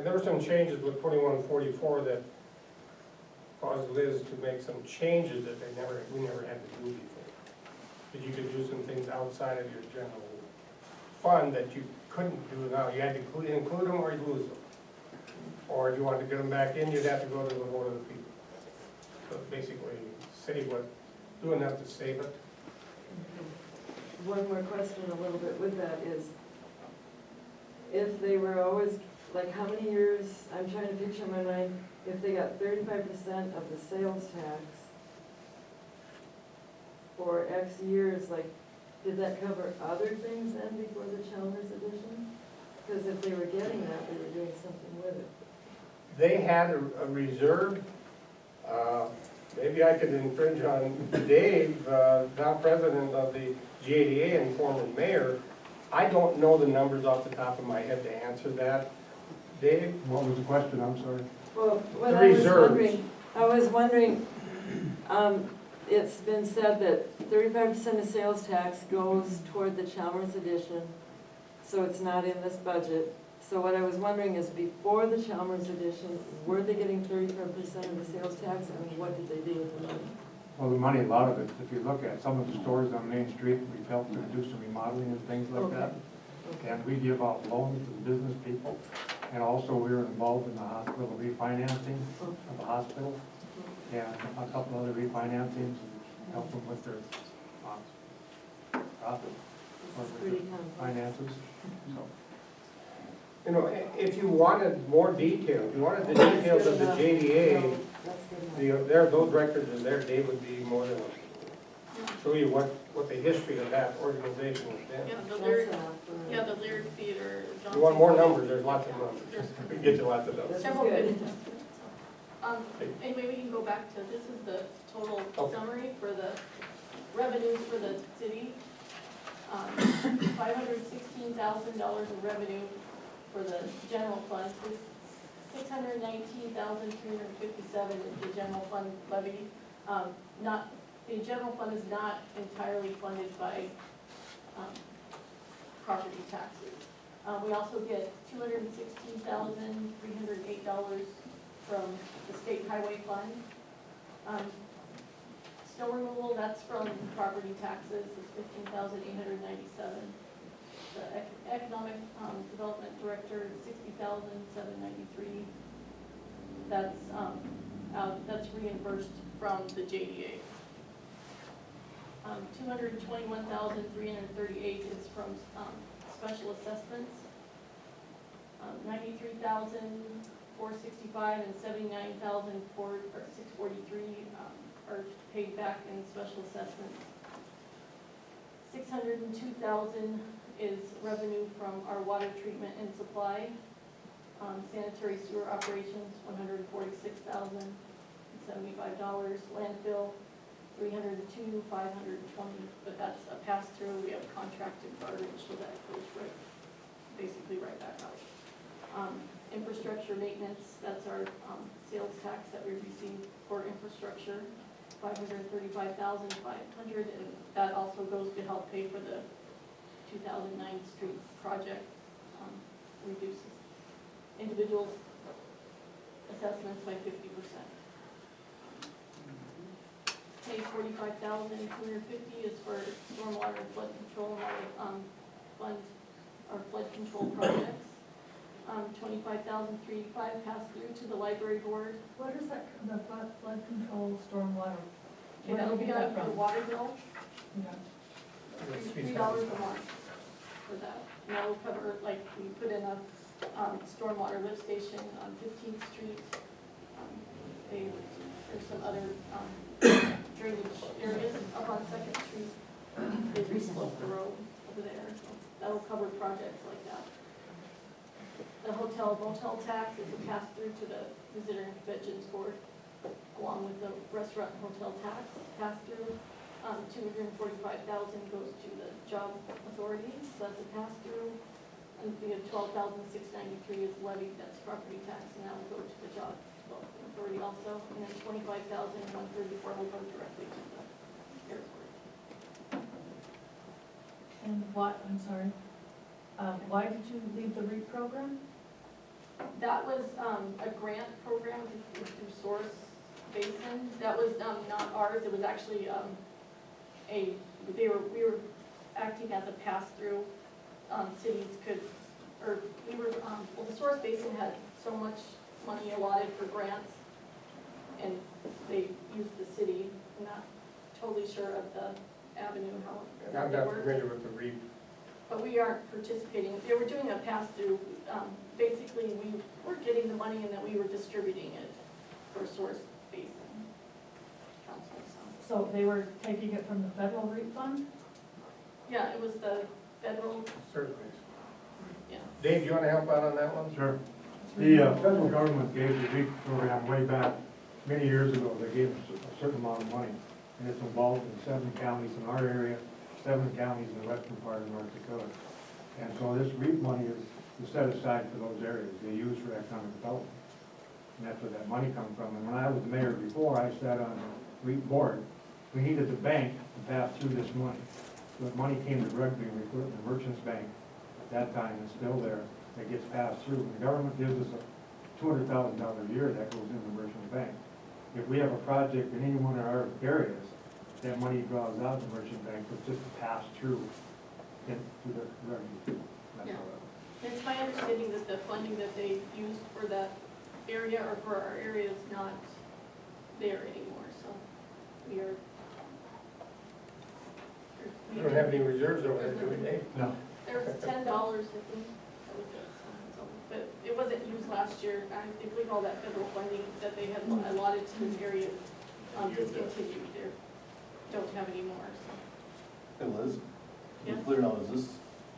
there were some changes with 2144 that caused Liz to make some changes that we never had to do before. But you could do some things outside of your general fund that you couldn't do now. You had to include them or you lose them. Or if you wanted to get them back in, you'd have to go to the vote of the people. So basically, save what, do enough to save it. One more question a little bit with that is, if they were always, like how many years, I'm trying to picture in my mind, if they got 35% of the sales tax for X years, like, did that cover other things then before the Chalmers edition? Because if they were getting that, they were doing something with it. They had a reserve, maybe I could infringe on Dave, now president of the GADA and former mayor. I don't know the numbers off the top of my head to answer that. Dave? What was the question, I'm sorry? Well, what The I was reserves. wondering, it's been said that 35% of sales tax goes toward the Chalmers edition, so it's not in this budget. So what I was wondering is, before the Chalmers edition, were they getting 35% of the sales tax, and what did they do with the money? Well, the money, a lot of it, if you look at some of the stores on Main Street, we've helped to do some remodeling and things like that. Okay. And we give out loans to the business people. And also, we were involved in the hospital refinancing of the hospital. And a couple other refinancings, help them with their profit. This is pretty complex. Finances, so. You know, if you wanted more detail, if you wanted the details of the JDA, No, that's good enough. those records are there, Dave would be more than willing to show you what the history of that organization has Yeah, been. the That's Lyric, enough for- yeah, the Lyric Theater. You want more numbers, there's lots of numbers. There's We can get you lots of This those. is several good. good. Anyway, we can go back to, this is the total Okay. summary for the revenues for the city. $516,000 of revenue for the general fund. $619,357 is the general fund levy. The general fund is not entirely funded by property taxes. We also get $216,308 from the state highway fund. Snow removal, that's from property taxes, is $15,897. The economic development director, $60,793. That's reimbursed from the JDA. $221,338 is from special assessments. $93,465 and $79,643 are paid back in special assessments. $602,000 is revenue from our water treatment and supply. Sanitary sewer operations, $146,075. Landfill, $302,520, but that's a pass-through. We have contracted garbage, so that goes basically right back out. Infrastructure maintenance, that's our sales tax that we receive for infrastructure, $535,500, and that also goes to help pay for the 2009 street project. Reduces individuals' assessments by 50%. Page $45,250 is for stormwater and flood control and our fund, our flood control projects. $25,385 passed through to the library board. What is that, the flood control, stormwater? Okay, Where that'll do be you get on that the from? water bill, Yeah. $3 a month for that. And that will cover, like, we put in a stormwater lift station on 15th Street. There's some other drainage areas up on 2nd Street. They re-sloped the road over there, so that'll cover projects like that. The hotel motel tax is a pass-through to the Visitor and Conventions Board, along with the restaurant and hotel tax pass-through. $245,000 goes to the job authority, so that's a pass-through. And we have $12,693 is levied, that's property tax, and that will go to the job authority also. And then $25,134 will go directly to the airport. And what, I'm sorry, why did you leave the REAP program? That was, a grant program through Source Basin. That was, not ours, it was actually, we were acting as a pass-through. Cities could, or we were, well, the Source Basin had so much money allotted for grants, and they used the city. I'm not totally sure of the avenue, how And I'm they not worked. familiar with the REAP. But we aren't participating, they were doing a pass-through, basically, we were getting the money and then we were distributing it for Source Basin Council, so. So they were taking it from the federal REAP fund? Yeah, it was the federal, Certainly. yeah. Dave, you wanna help out on that one? Sure. The federal government gave the REAP program way back, many years ago, they gave us a certain amount of money. And it's involved in 7 counties in our area, 7 counties in the western part of North Dakota. And so this REAP money is set aside for those areas, they use for economic development. And that's where that money comes from. And when I was mayor before, I sat on the REAP board. We needed the bank to pass through this money. So the money came to Rugby, we put it in the Merchants Bank at that time, it's still there, that gets passed through. And the government gives us a $200,000 a year that goes in the Merchants Bank. If we have a project in any one of our areas, that money draws out the Merchant Bank, but just pass through into the Rugby. That's Yeah. all that. It's my understanding that the funding that they used for that area or for our area is not there anymore, so we are. We don't have any reserves over there, do we, Dave? No. There was $10, I think, that was it, so, but it wasn't used last year. I believe all that federal funding that they had allotted to this area, discontinued, they don't have any more, so. Hey Liz, to Yes. be clear now, is this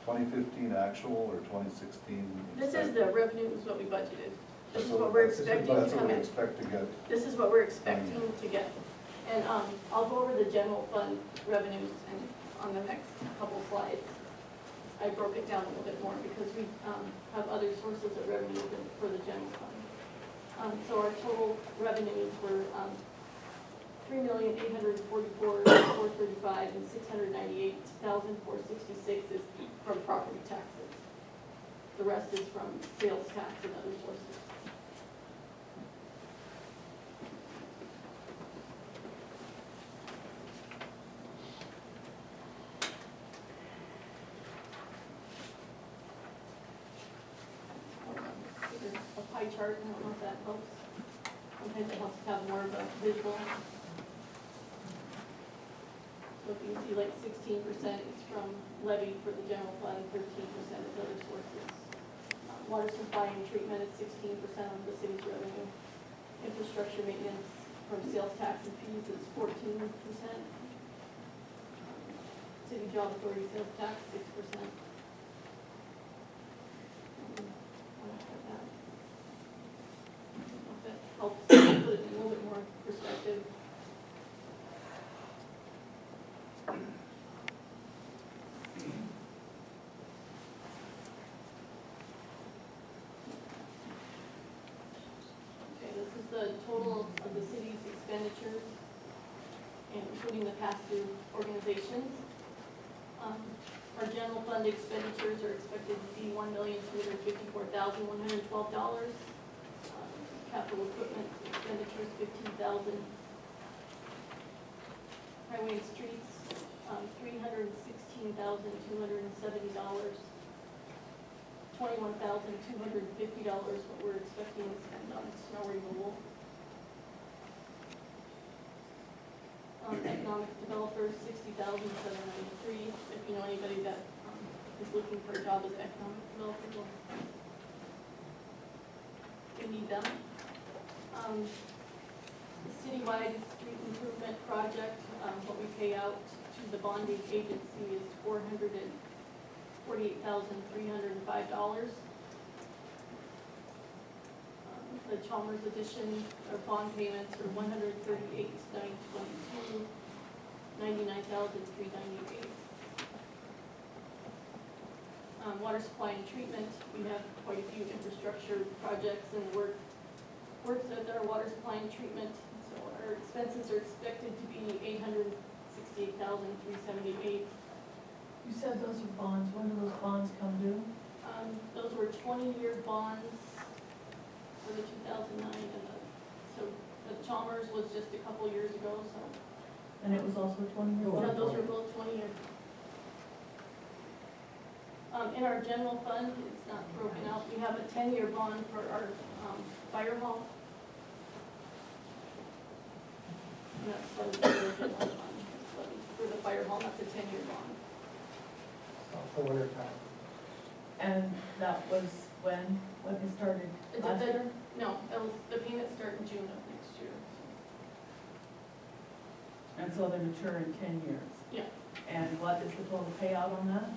2015 actual or 2016? This is the revenue, is what we budgeted. This is That's what we're this is- expecting to That's what come we in. expect to get. This is what we're expecting to get. And, I'll go over the general fund revenues and on the next couple slides. I broke it down a little bit more because we, have other sources of revenue for the general fund. So our total revenues were, $3,844,435 and $698,466 is from property taxes. The rest is from sales tax and other sources. There's a pie chart, I don't know if that helps. Sometimes it helps to have more of a visual. So if you can see like 16% is from levy for the general fund, 13% is other sources. Water supply and treatment is 16% of the city's revenue. Infrastructure maintenance from sales tax and fees is 14%. City job authority sales tax, 6%. That helps put it in a little bit more perspective. Okay, this is the total of the city's expenditures, including the pass-through organizations. Our general fund expenditures are expected to be $1,254,112. Capital equipment expenditures, $15,000. Highway and streets, $316,270. $21,250 what we're expecting to spend on snow removal. Economic developers, $60,793. If you know anybody that is looking for a job as an economic developer, well, we need them. The citywide street improvement project, what we pay out to the bonding agency is $448,305. The Chalmers addition, our bond payments are $138,922, $99,398. Water supply and treatment, we have quite a few infrastructure projects and works at our water supply and treatment. So our expenses are expected to be $868,378. You said those are bonds, when do those bonds come due? Those were 20-year bonds. 2009, so the Chalmers was just a couple years ago, so, And it was also a 20-year yeah, bond? those were both 20 years. In our general fund, it's not broken out, we have a 10-year bond for our fire hall. And that's funded through the general fund, it's funded for the fire hall, that's a 10-year bond. About 400,000. And that was when it started It last did- year? No, that was, the payments start in June of next year. And so they mature in 10 years? Yeah. And what is the total payout on that?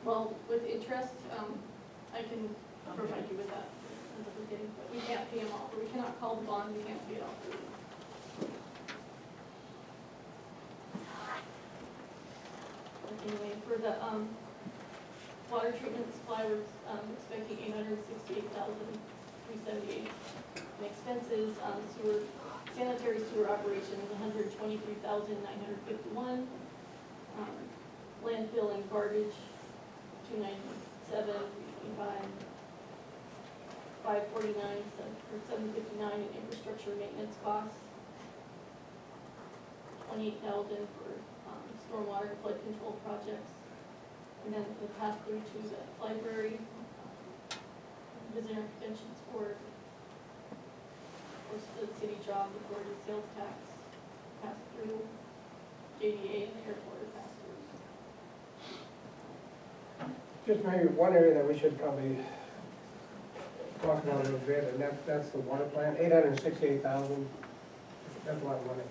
Well, with interest, I can provide you with that at the beginning, but we can't pay them off, or we cannot call the bond, we can't pay it off. Anyway, for the, water treatment supply, we're, expecting $868,378. And expenses, sewer, sanitary sewer operations, $123,951. Landfill and garbage, $297, $325. $549, or $759 in infrastructure maintenance costs. $28,000 for stormwater flood control projects. And then the pass-through to the library, visitor conventions board, of course, the city job, the board of sales tax, pass-through, JDA and the airport are pass-throughs. Just maybe one area that we should probably talk about a little bit, and that's the water plant, 868,000, that's a lot of money.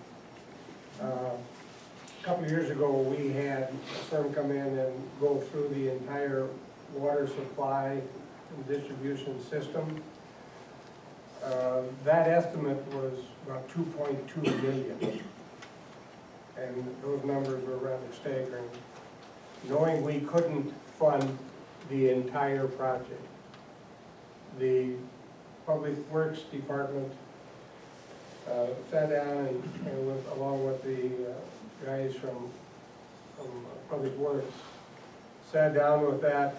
A couple of years ago, we had a firm come in and go through the entire water supply and distribution system. That estimate was about 2.2 million. And those numbers were rather staggering, knowing we couldn't fund the entire project. The Public Works Department sat down and with, along with the guys from Public Works, sat down with that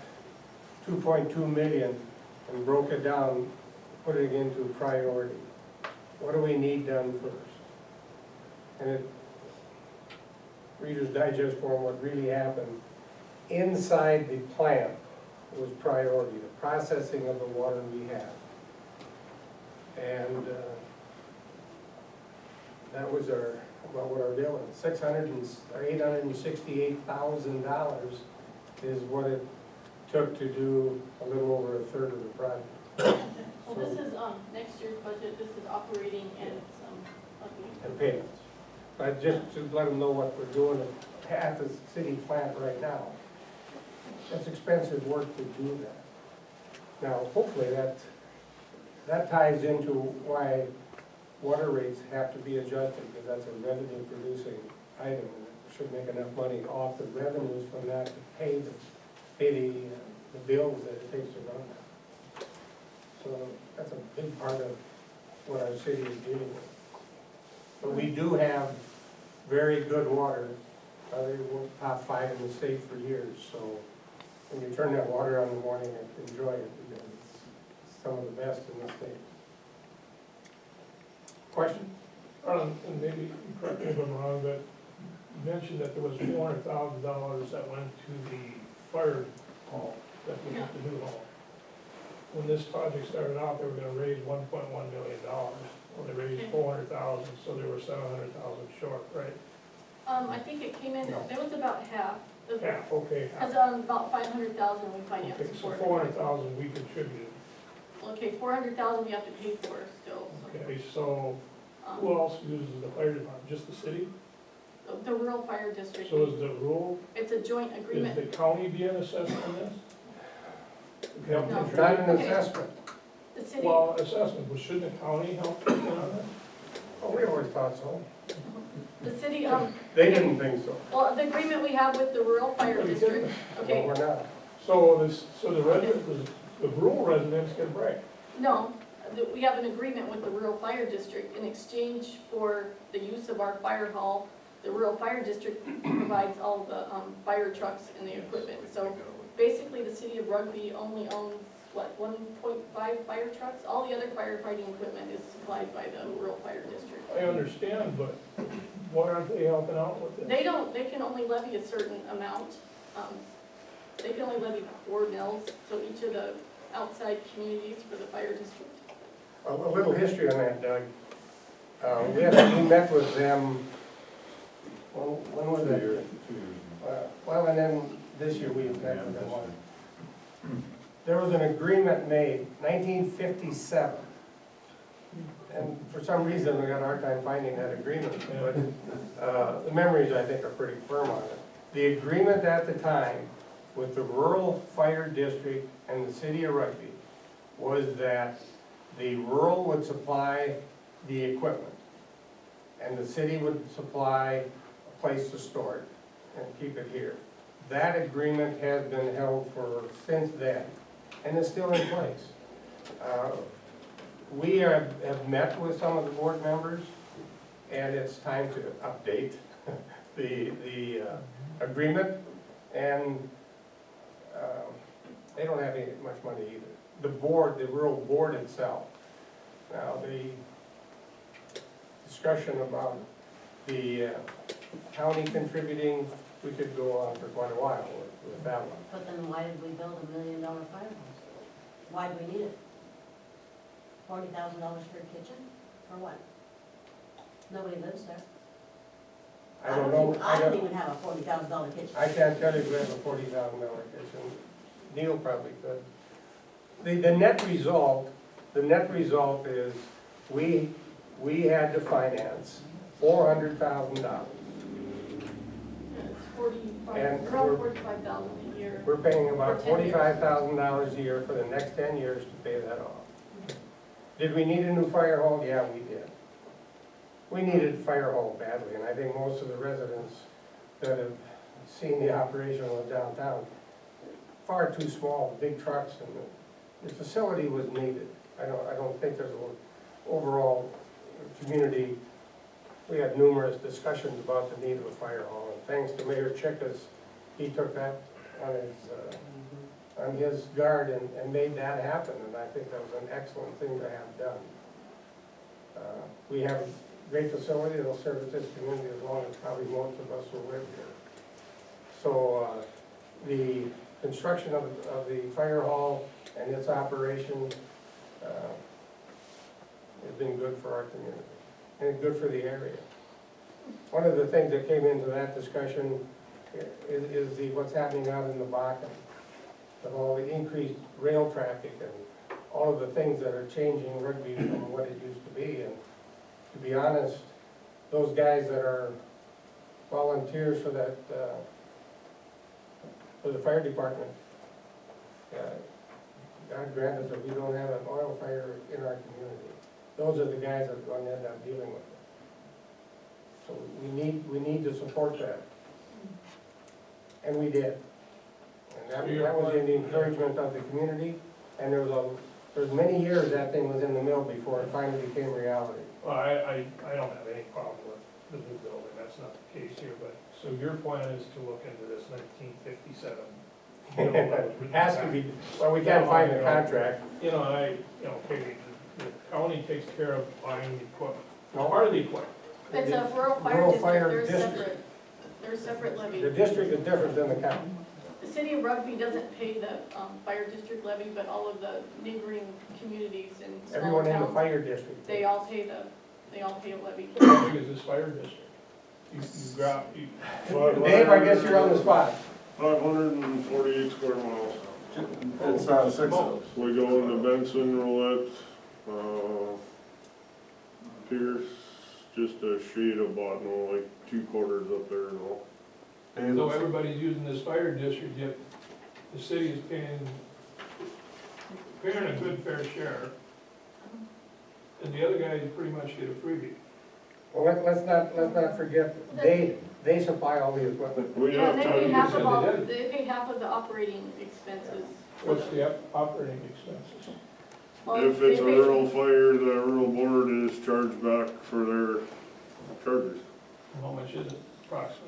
2.2 million and broke it down, put it into priority. What do we need done first? And it, Reader's Digest form, what really happened inside the plant was priority, the processing of the water we have. And that was our, well, what our bill is, $868,000 is what it took to do a little over a third of the project. Well, this is, next year's budget, this is operating and some, And payments. But just to let them know what we're doing at the city plant right now. It's expensive work to do that. Now, hopefully that ties into why water rates have to be adjusted, because that's a revenue producing item, and it should make enough money off the revenues from that to pay the bills that it takes to run that. So that's a big part of what our city is dealing with. But we do have very good water. They were top 5 in the state for years, so when you turn that water on in the morning, enjoy it, because it's some of the best in the state. Question? And maybe, correct me if I'm wrong, but you mentioned that there was $400,000 that went to the fire hall, that was the new hall. When this project started out, they were gonna raise $1.1 million. Well, they raised $400,000, so they were $700,000 short, right? I think it came in, it was about half. Half, okay, half. Because about 500,000 we Okay, financed so for it. 400,000 we contributed. Okay, 400,000 we have to pay for still. Okay, so Um, who else uses the fire department? Just the city? The rural fire district, So is the rural, it's a joint is agreement. the county being assessed on this? No, No. it's not an Okay. assessment. The city, Well, assessment, but shouldn't the county help put in on that? Oh, we always thought so. the city, They didn't think so. well, the agreement we have with the rural fire Are you district, But okay, Oh, we're not. So the residents, the rural residents get a break. no, we have an agreement with the rural fire district in exchange for the use of our fire hall. The rural fire district provides all the fire trucks and the equipment. So basically, the city of Rugby only owns what, 1.5 fire trucks? All the other firefighting equipment is supplied by the rural fire district. I understand, but why aren't they helping out with this? They can only levy a certain amount. They can only levy 4 mills, so each of the outside communities for the fire district. A little history on that, Doug. We met with them, when was that? 2 years. Well, and then this year we met with them once. There was an agreement made, 1957. And for some reason, we got a hard time finding that agreement, but the memories, I think, are pretty firm on it. The agreement at the time with the rural fire district and the city of Rugby was that the rural would supply the equipment, and the city would supply a place to store it and keep it here. That agreement has been held for since then, and is still in place. We have met with some of the board members, and it's time to update the agreement, and they don't have any much money either. The board, the rural board itself. Now, the discussion about the county contributing, we could go on for quite a while with that one. But then why did we build $1 million firehouse? Why do we need it? $40,000 for a kitchen? For what? Nobody lives there. I don't know, I don't even have a $40,000 kitchen. I can't tell you if we have a $40,000 kitchen. Neil probably could. The net result is we had to finance $400,000. And it's 45, And around 45,000 a year. We're paying about For 10 years. $45,000 a year for the next 10 years to pay that off. Did we need a new fire hall? Yeah, we did. We needed a fire hall badly, and I think most of the residents that have seen the operation of downtown, far too small, big trucks, and the facility was needed. I don't think there's a overall community. We had numerous discussions about the need of a fire hall, and thanks to Mayor Chickas, he took that on his guard and made that happen, and I think that was an excellent thing to have done. We have a great facility that'll serve this community as long as probably most of us will live here. So the construction of the fire hall and its operation has been good for our community and good for the area. One of the things that came into that discussion is what's happening out in the Bakken, with all the increased rail traffic and all of the things that are changing Rugby from what it used to be. And to be honest, those guys that are volunteers for that, for the fire department, God grant us that we don't have an oil fire in our community. Those are the guys that are going to end up dealing with it. So we need to support that. And we did. And that was in the encouragement of the community, and there was many years that thing was in the mill before it finally became reality. Well, I don't have any problem with the new building, that's not the case here, but, so your plan is to look into this 1957? It has to be, well, we can't find the contract. You know, okay, the county takes care of buying the equipment, No. part of the equipment. It's a rural fire Rural district, fire they're district. separate, they're separate levy. The district is different than the county. The city of Rugby doesn't pay the fire district levy, but all of the neighboring communities and small Everyone in the towns, fire district. they all pay a levy. How big is this fire district? You Dave, I guess you're on the spot. 548 square miles. It's 6 of those. We go into Benson, Roulette, Pierce, just a shade of Botno, like 2 quarters up there and all. So everybody's using this fire district, yet the city is paying a good fair share, and the other guys pretty much get a freebie. Well, let's not forget, they supply all the equipment. We Yeah, have they pay to, half said of all, they did. they pay half of the operating expenses. What's the operating expenses? Well, if it's they a pay- rural fire, the rural board is charged back for their charges. How much is it approximately?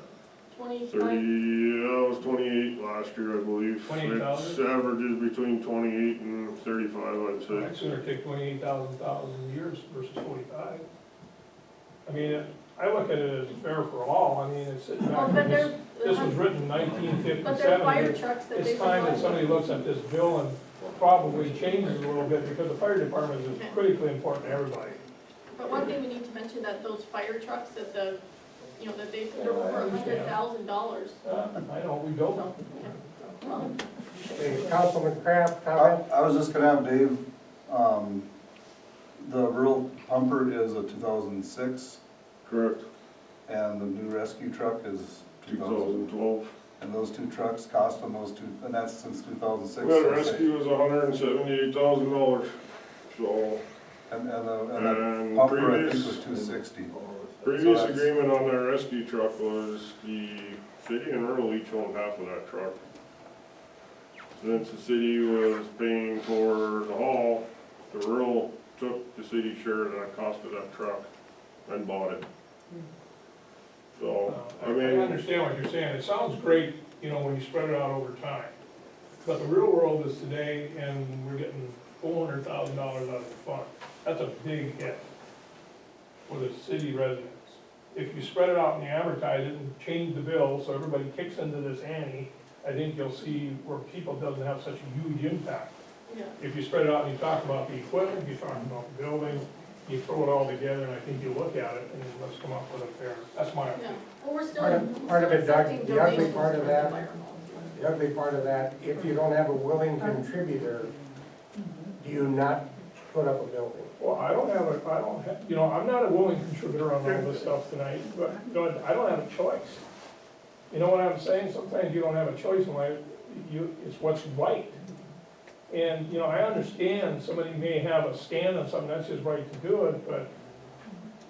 30, 25? yeah, it was 28 last year, I believe. 28,000? It's averages between 28 and 35, I'd say. I'd sooner take 28,000 years versus 45. I mean, I look at it as fair for all, I mean, it's sitting Well, back, but they're, this was written in but they're 1957. fire trucks that they It's time that supply. somebody looks at this bill and probably changes a little bit, because the fire department is critically important to everybody. But one thing we need to mention, that those fire trucks that that they're over $100,000. I know, we built them. Well, Hey, Councilman Kraft, comment? I was just gonna have Dave, the rural pumper is a 2006, Correct, and the new rescue truck is 2000. 2012. And those two trucks cost them those two, and that's since 2006. That rescue was $178,000, so, And the and pumper, I think, was previous, 260. previous So that's- agreement on that rescue truck was the city and rural each owned half of that truck. Since the city was paying for the haul, the rural took the city share of that cost of that truck and bought it. So, I I mean, understand what you're saying, it sounds great, when you spread it out over time. But the real world is today, and we're getting $400,000 out of the fund. That's a big hit for the city residents. If you spread it out and you advertise it and change the bill, so everybody kicks into this ante, I think you'll see where people doesn't have such a huge impact. yeah. If you spread it out and you talk about the equipment, you talk about the building, you throw it all together, and I think you look at it, and let's come up with a fair, that's my Yeah, opinion. well, we're still. Part of it, Doug, accepting the ugly donations part of from the that- fire hall. The ugly part of that, if you don't have a willing contributor, do you not put up a building? Well, I don't have, I'm not a willing contributor on all this stuff tonight, but, I don't have a choice. You know what I'm saying? Sometimes you don't have a choice in life, it's what's right. And, I understand somebody may have a stand on something, that's his right to do it, but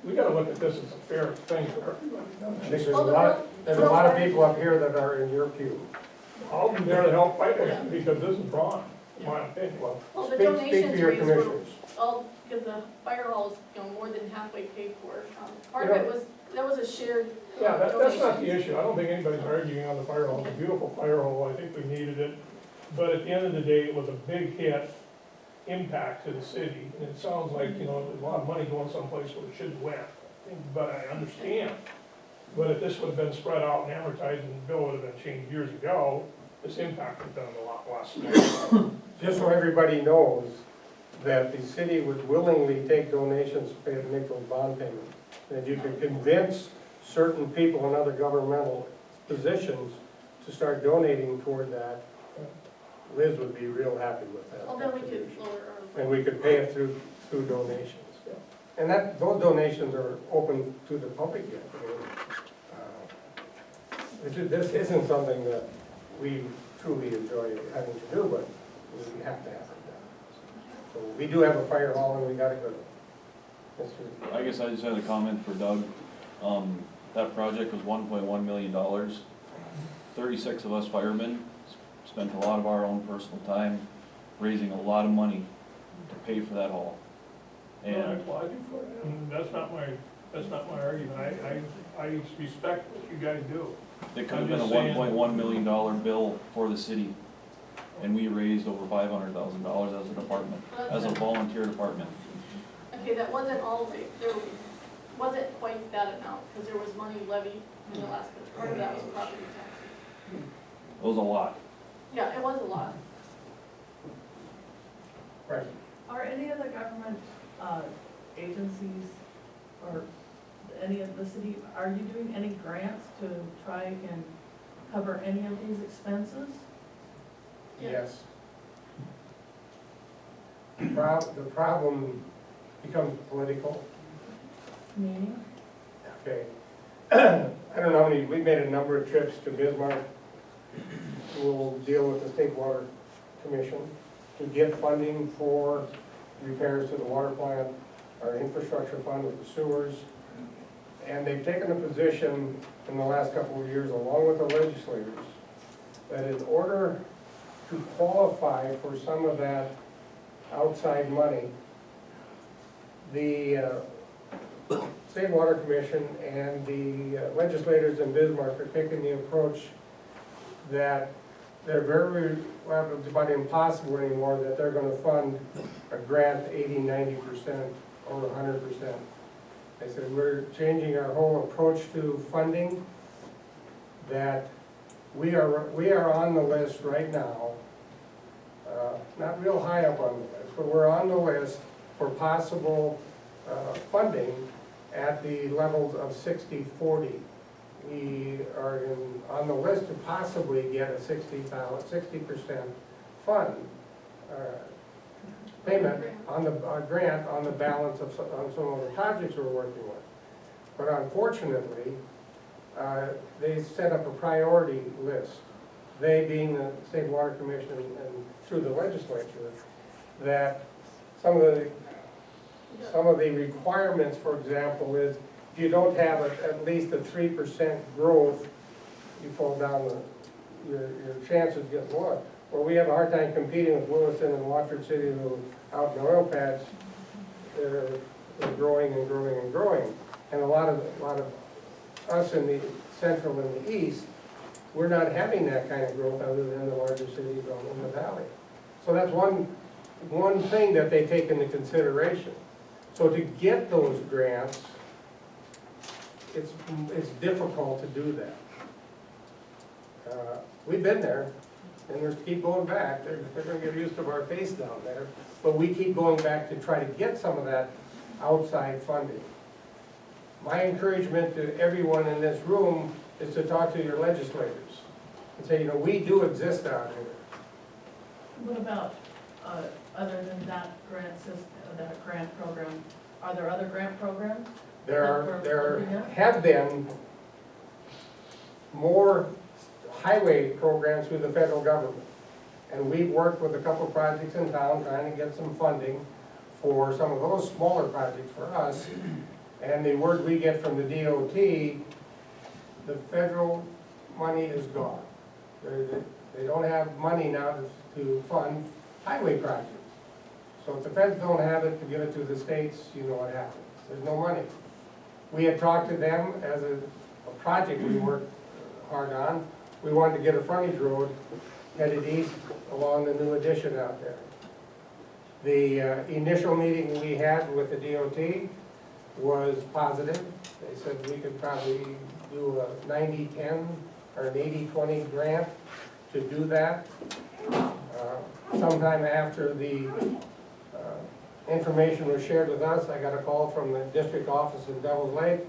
we gotta look at this as a fair thing for everybody. I think there's a lot of people up here that are in your pew. I'll be there to help fight with you, because this is wrong, in my opinion. Well, Well, the speak for donations your raised were commissioners. all, because the fire hall's, more than halfway paid for. Part of it was, that was a shared Yeah, that's not the donation. issue, I don't think anybody's arguing on the fire hall, it's a beautiful fire hall, I think we needed it. But at the end of the day, it was a big hit, impact to the city, and it sounds like, there's a lot of money going someplace where it shouldn't have went. But I understand, but if this would've been spread out and advertised and the bill would've been changed years ago, this impact would've been a lot less. Just so everybody knows that the city would willingly take donations to pay to make those bond payments. And if you could convince certain people in other governmental positions to start donating toward that, Liz would be real happy with that. Well, then we could contribution. lower our. And we could pay it through donations. And those donations are open to the public yet. This isn't something that we truly enjoy having to do, but we have to have it done. So we do have a fire hall and we got a good one. Mr. I guess I just had a comment for Doug. That project was $1.1 million. 36 of us firemen spent a lot of our own personal time raising a lot of money to pay for that hall. I And applaud you for it, and that's not my argument, I respect what you guys do. it could have been a $1.1 million bill for the city. And we raised over $500,000 as a department, as a volunteer department. Okay, that wasn't all, there wasn't quite that amount, because there was money levied in Alaska. Part of that was property tax. It was a lot. Yeah, it was a lot. Right. Are any of the government agencies or any of the city, are you doing any grants to try and cover any of these expenses? Yes. The problem becomes political. Meaning? Okay. I don't know how many, we made a number of trips to Bismarck. We'll deal with the State Water Commission to get funding for repairs to the water plant, our infrastructure fund with the sewers. And they've taken a position in the last couple of years, along with the legislators, that in order to qualify for some of that outside money, the State Water Commission and the legislators in Bismarck are taking the approach that they're very, well, it's about impossible anymore, that they're gonna fund a grant 80, 90% or 100%. They said, we're changing our whole approach to funding, that we are on the list right now, not real high up on the list, but we're on the list for possible funding at the levels of 60-40. We are on the list to possibly get a 60% fund payment on the grant on the balance of on some of the projects we're working with. But unfortunately, they set up a priority list, they being the State Water Commission and through the legislature, that some of the requirements, for example, is if you don't have at least a 3% growth, you fall down, your chances get lower. Well, we have a hard time competing with Williston and Watford City, who out in the oil patch, they're growing and growing and growing. And a lot of us in the central and the east, we're not having that kind of growth other than the larger cities in the valley. So that's one thing that they take into consideration. So to get those grants, it's difficult to do that. We've been there, and we keep going back. They're gonna get used to our face down there, but we keep going back to try to get some of that outside funding. My encouragement to everyone in this room is to talk to your legislators and say, we do exist out here. What about, other than that grant system, that grant program, are there other grant programs? There have been more highway programs through the federal government. And we've worked with a couple of projects in town trying to get some funding for some of those smaller projects for us. And the word we get from the DOT, the federal money is gone. They don't have money now to fund highway projects. So if the feds don't have it to give it to the states, you know what happens. There's no money. We had talked to them as a project we worked hard on. We wanted to get a frontage road headed east along the new addition out there. The initial meeting we had with the DOT was positive. They said we could probably do a 90-10 or an 80-20 grant to do that. Sometime after the information was shared with us, I got a call from the district office in Devil's Lake,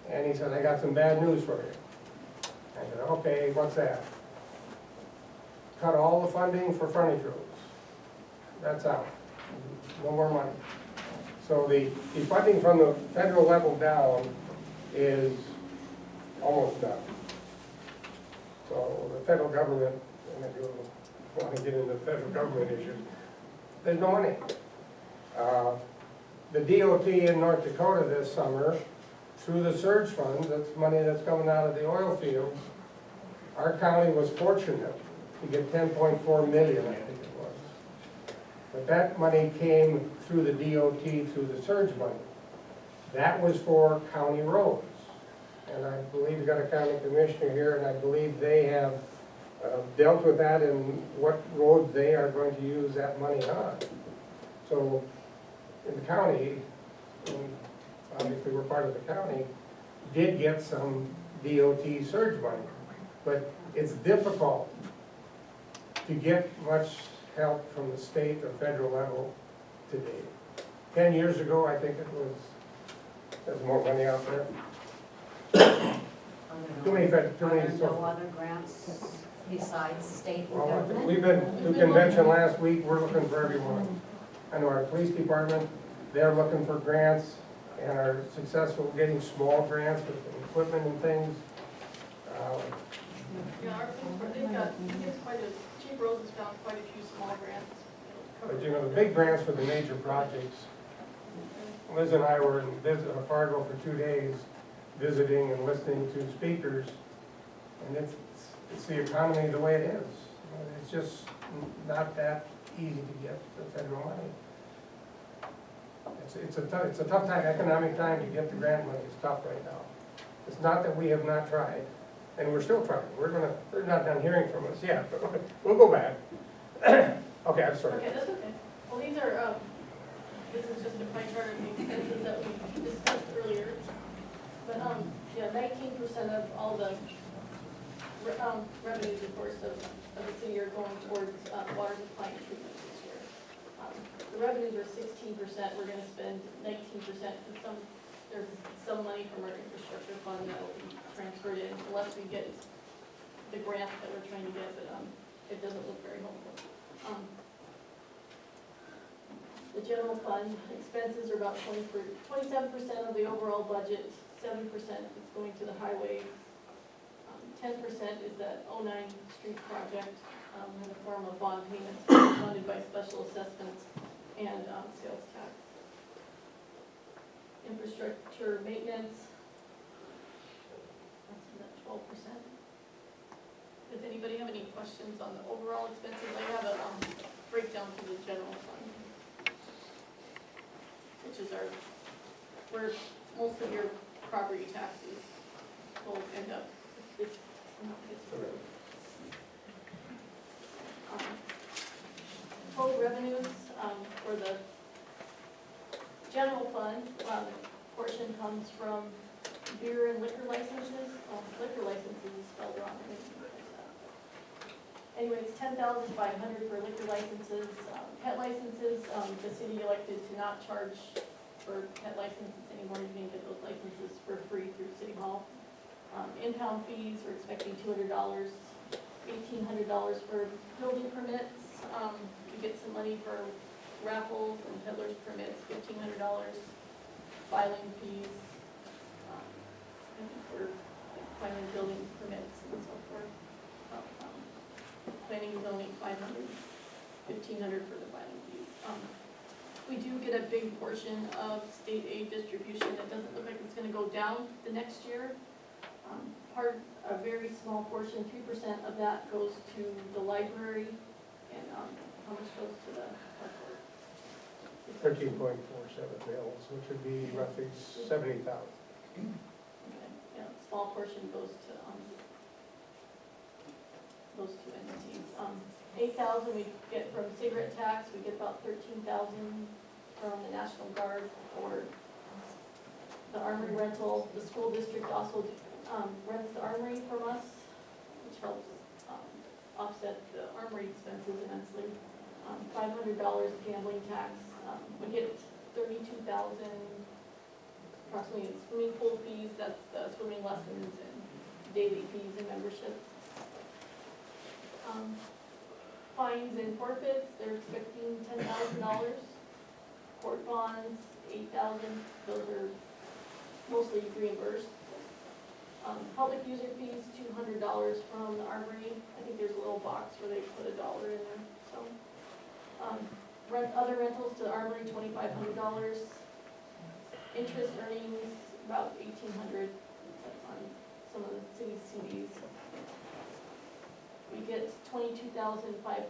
and he said, I got some bad news for you. I said, okay, what's that? Cut all the funding for frontage roads. That's out. No more money. So the funding from the federal level down is almost done. So the federal government, and if you want to get into the federal government issues, there's no money. The DOT in North Dakota this summer, through the surge funds, that's money that's coming out of the oil fields, our county was fortunate to get 10.4 million, I think it was. But that money came through the DOT, through the surge money. That was for county roads. And I believe we've got a county commissioner here, and I believe they have dealt with that and what roads they are going to use that money on. So in the county, and obviously we're part of the county, did get some DOT surge money. But it's difficult to get much help from the state or federal level today. 10 years ago, I think there's more money out there. Too many No other grants besides state and Well, government? we've been to convention last week, we're looking for everyone. I know our police department, they're looking for grants and are successful getting small grants with equipment and things. Yeah, our police, they've got, he gets quite a, Chief Rose has found quite a few small grants. But the big grants for the major projects, Liz and I were in Fargo for 2 days, visiting and listening to speakers, and it's the economy the way it is. It's just not that easy to get the federal money. it's a tough time, economic time to get the grant money, it's tough right now. It's not that we have not tried, and we're still trying, they're not done hearing from us yet, but we'll go back. Okay, I'm sorry. Okay, that's okay. Well, these are, this is just a pie chart of the expenses that we discussed earlier. But, yeah, 19% of all the revenues, of course, of the city are going towards water supply and treatment this year. The revenues are 16%, we're gonna spend 19%, and there's some money from our infrastructure fund that will be transferred in, unless we get the grant that we're trying to get, but, it doesn't look very hopeful. The general fund expenses are about 27% of the overall budget, 7% is going to the highways, 10% is that 09 street project in the form of bond payments funded by special assessments and sales tax. Infrastructure maintenance, that's 12%. Does anybody have any questions on the overall expenses? I have a breakdown for the general fund, which is where most of your property taxes will end up. This amount gets approved. Total revenues for the general fund, portion comes from beer and liquor licenses. Liquor licenses is spelled wrong. Anyway, it's $10,500 for liquor licenses. Pet licenses, the city elected to not charge for pet licenses anymore. You can get those licenses for free through City Hall. Impound fees, we're expecting $200, $1,800 for building permits. You get some money for raffles and peddlers permits, $1,500. Filing fees, for filing building permits and so forth. Planning is only $500, $1,500 for the filing fees. We do get a big portion of state aid distribution that doesn't look like it's gonna go down the next year. A very small portion, 3% of that goes to the library, and how much goes to the park board? 13.47 mils, which would be roughly 70,000. Okay, yeah, a small portion goes to those two entities. 8,000 we get from cigarette tax, we get about 13,000 from the National Guard for the armory rental. The school district also rents the armory from us, which helps offset the armory expenses immensely. $500 gambling tax. We get 32,000 approximately in swimming pool fees. That's the swimming lessons and daily fees and memberships. Fines and forfeits, they're expecting $10,000. Court bonds, 8,000. Those are mostly reimbursed. Public user fees, $200 from the armory. I think there's a little box where they put $1 in there. So, other rentals to the armory, $2,500. Interest earnings, about $1,800 on some of the city's CDs. We get $22,500